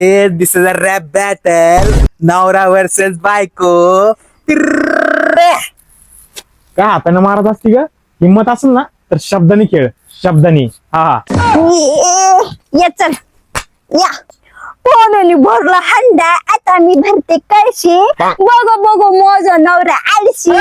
This is a rap battle. नवरा versus बायको. काय हाताने मारत असती का? हिंमत असेल ना तर शब्दानी खेळ, शब्दानी. हा ये चल या. कोणाने भरला हंडा, आता मी भरते कळशी. बघ बघ मोज नवरा आळशी.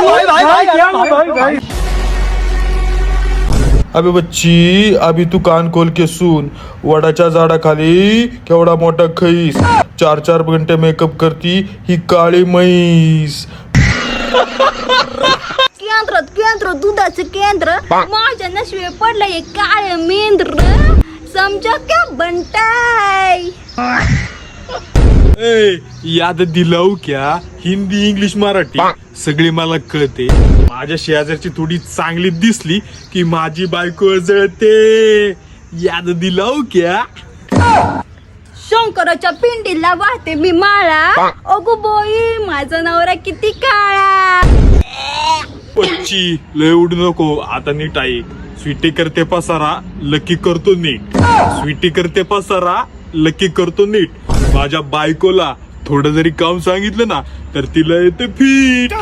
अबे बच्ची, अभी तू कान खोल के सुन. वडाच्या झाडाखाली केवढा मोठा खैस, 4-4 घंटे मेकअप करती ही काळी म्हैस. केंद्र दुधाचं केंद्र. माझ्या नशिबे पडलं एक काळ मेंद्र. समजा क्या बनताय. याद दिलाऊ क्या? हिंदी इंग्लिश मराठी सगळी मला कळते. माझ्या शेजारची थोडी चांगली दिसली की माझी बायको जळते. याद दिलाऊ क्या? शंकराच्या पिंडीला वाहते मी माळा. अगो बोई माझा नवरा किती काळा. पच्ची लय उडू नको, आता नीट ऐक. स्वीटी करते पसारा, लकी करतो नीट. स्वीटी करते पसारा, लकी करतो नीट. माझ्या बायकोला थोडं जरी काम सांगितलं ना तर तिला येते फीट.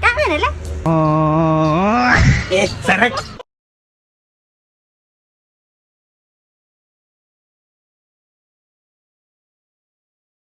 काय म्हणाला?